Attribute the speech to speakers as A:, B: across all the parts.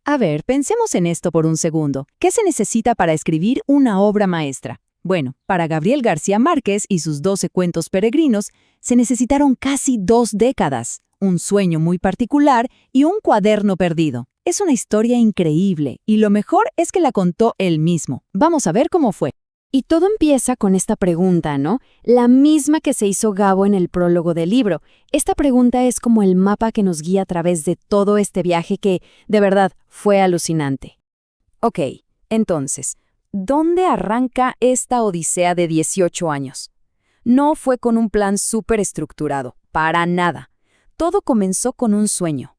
A: A ver, pensemos en esto por un segundo. ¿Qué se necesita para escribir una obra maestra? Bueno, para Gabriel García Márquez y sus 12 cuentos peregrinos, se necesitaron casi 2 décadas, un sueño muy particular y un cuaderno perdido. Es una historia increíble, y lo mejor es que la contó él mismo. Vamos a ver cómo fue.
B: Y todo empieza con esta pregunta, ¿no? La misma que se hizo Gabo en el prólogo del libro. Esta pregunta es como el mapa que nos guía a través de todo este viaje que, de verdad, fue alucinante. Ok, entonces, ¿dónde arranca esta odisea de 18 años? No fue con un plan súper estructurado, para nada. Todo comenzó con un sueño.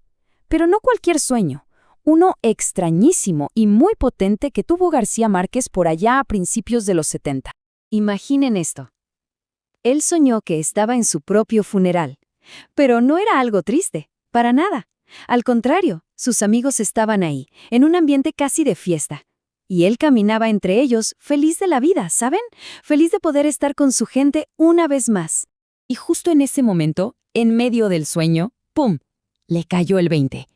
B: Pero no cualquier sueño. Uno extrañísimo y muy potente que tuvo García Márquez por allá a principios de los 70. Imaginen esto. Él soñó que estaba en su propio funeral, pero no era algo triste, para nada. Al contrario, sus amigos estaban ahí, en un ambiente casi de fiesta. Y él caminaba entre ellos, feliz de la vida, ¿saben? Feliz de poder estar con su gente una vez más. Y justo en ese momento, en medio del sueño, ¡pum!, le cayó el 20.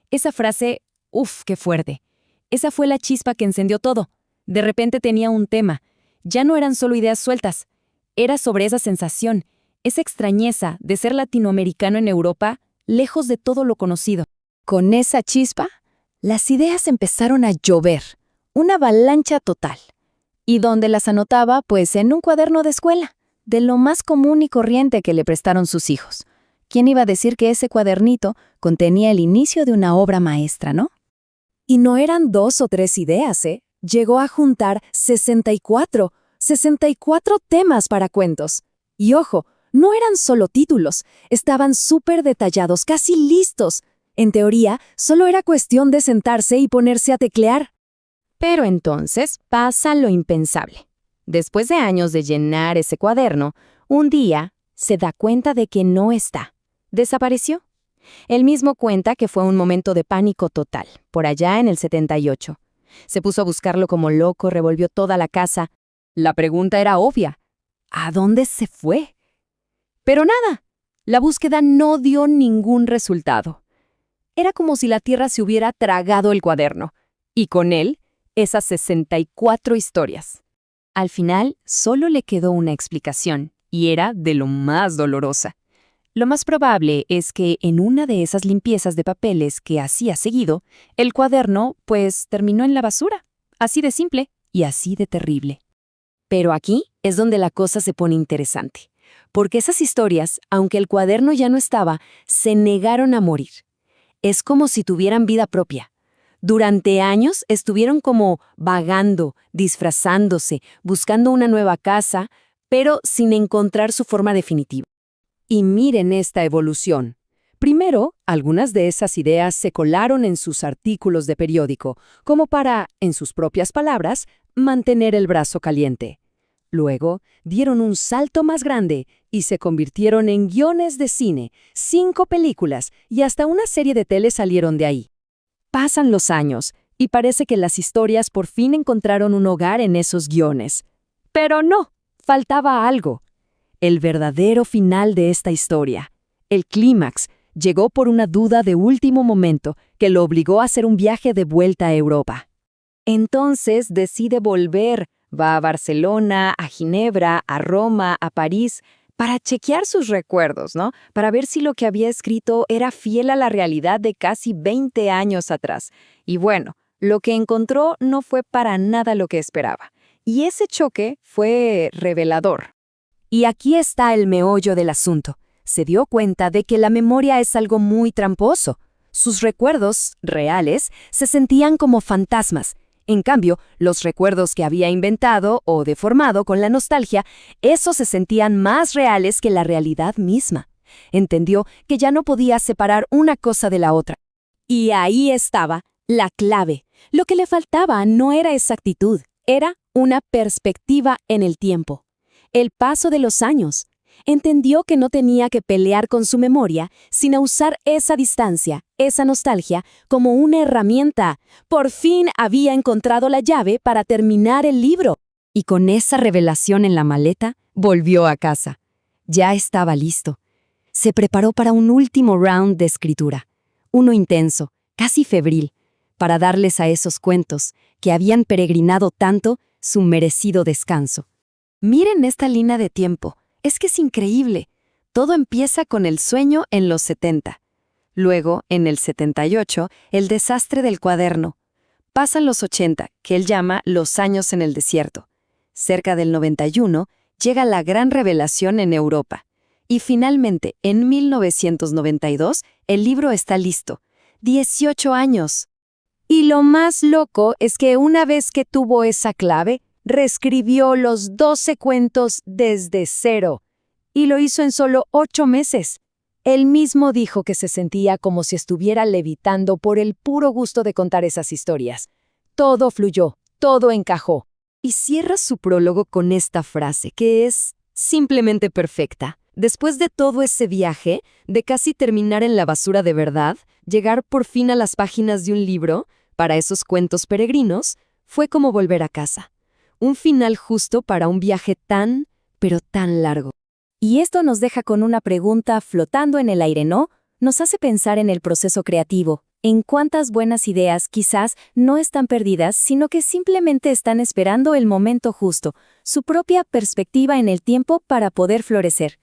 B: Esa frase, ¡uf, qué fuerte! Esa fue la chispa que encendió todo. De repente tenía un tema. Ya no eran solo ideas sueltas. Era sobre esa sensación, esa extrañeza de ser latinoamericano en Europa, lejos de todo lo conocido. Con esa chispa, las ideas empezaron a llover. Una avalancha total. ¿Y dónde las anotaba? Pues en un cuaderno de escuela, de lo más común y corriente que le prestaron sus hijos. ¿Quién iba a decir que ese cuadernito contenía el inicio de una obra maestra, no? Y no eran 2 o 3 ideas, ¿eh? Llegó a juntar 64 temas para cuentos. Y ojo, no eran solo títulos, estaban súper detallados, casi listos. En teoría, solo era cuestión de sentarse y ponerse a teclear. Pero entonces pasa lo impensable. Después de años de llenar ese cuaderno, un día se da cuenta de que no está. Desapareció. Él mismo cuenta que fue un momento de pánico total, por allá en el 78. Se puso a buscarlo como loco, revolvió toda la casa. La pregunta era obvia. ¿A dónde se fue? Pero nada. La búsqueda no dio ningún resultado. Era como si la tierra se hubiera tragado el cuaderno. Y con él, esas 64 historias. Al final, solo le quedó una explicación, y era de lo más dolorosa. Lo más probable es que en una de esas limpiezas de papeles que hacía seguido, el cuaderno, pues, terminó en la basura. Así de simple y así de terrible. Pero aquí es donde la cosa se pone interesante. Porque esas historias, aunque el cuaderno ya no estaba, se negaron a morir. Es como si tuvieran vida propia. Durante años estuvieron como vagando, disfrazándose, buscando una nueva casa, pero sin encontrar su forma definitiva. Y miren esta evolución. Primero, algunas de esas ideas se colaron en sus artículos de periódico, como para, en sus propias palabras, mantener el brazo caliente. Luego, dieron un salto más grande y se convirtieron en guiones de cine, 5 películas y hasta una serie de tele salieron de ahí. Pasan los años y parece que las historias por fin encontraron un hogar en esos guiones. Pero no, faltaba algo. El verdadero final de esta historia, el clímax, llegó por una duda de último momento que lo obligó a hacer un viaje de vuelta a Europa. Entonces decide volver, va a Barcelona, a Ginebra, a Roma, a París, para chequear sus recuerdos, ¿no? Para ver si lo que había escrito era fiel a la realidad de casi 20 años atrás. Y bueno, lo que encontró no fue para nada lo que esperaba. Y ese choque fue revelador. Y aquí está el meollo del asunto. Se dio cuenta de que la memoria es algo muy tramposo. Sus recuerdos, reales, se sentían como fantasmas. En cambio, los recuerdos que había inventado o deformado con la nostalgia, esos se sentían más reales que la realidad misma. Entendió que ya no podía separar una cosa de la otra. Y ahí estaba la clave. Lo que le faltaba no era exactitud, era una perspectiva en el tiempo. El paso de los años. Entendió que no tenía que pelear con su memoria, sino usar esa distancia, esa nostalgia, como una herramienta. Por fin había encontrado la llave para terminar el libro. Y con esa revelación en la maleta, volvió a casa. Ya estaba listo. Se preparó para un último round de escritura. Uno intenso, casi febril. para darles a esos cuentos, que habían peregrinado tanto, su merecido descanso. Miren esta línea de tiempo, es que es increíble. Todo empieza con el sueño en los 70. Luego, en el 78, el desastre del cuaderno. Pasan los 80, que él llama los años en el desierto. Cerca del 91, llega la gran revelación en Europa. Y finalmente, en 1992, el libro está listo. 18 años. Y lo más loco es que una vez que tuvo esa clave, reescribió los 12 cuentos desde cero. Y lo hizo en solo 8 meses. Él mismo dijo que se sentía como si estuviera levitando por el puro gusto de contar esas historias. Todo fluyó, todo encajó. Y cierra su prólogo con esta frase, que es simplemente perfecta. Después de todo ese viaje, de casi terminar en la basura de verdad, llegar por fin a las páginas de un libro, para esos cuentos peregrinos, fue como volver a casa. Un final justo para un viaje tan, pero tan largo. Y esto nos deja con una pregunta flotando en el aire, ¿no? Nos hace pensar en el proceso creativo, en cuántas buenas ideas quizás no están perdidas, sino que simplemente están esperando el momento justo, su propia perspectiva en el tiempo para poder florecer.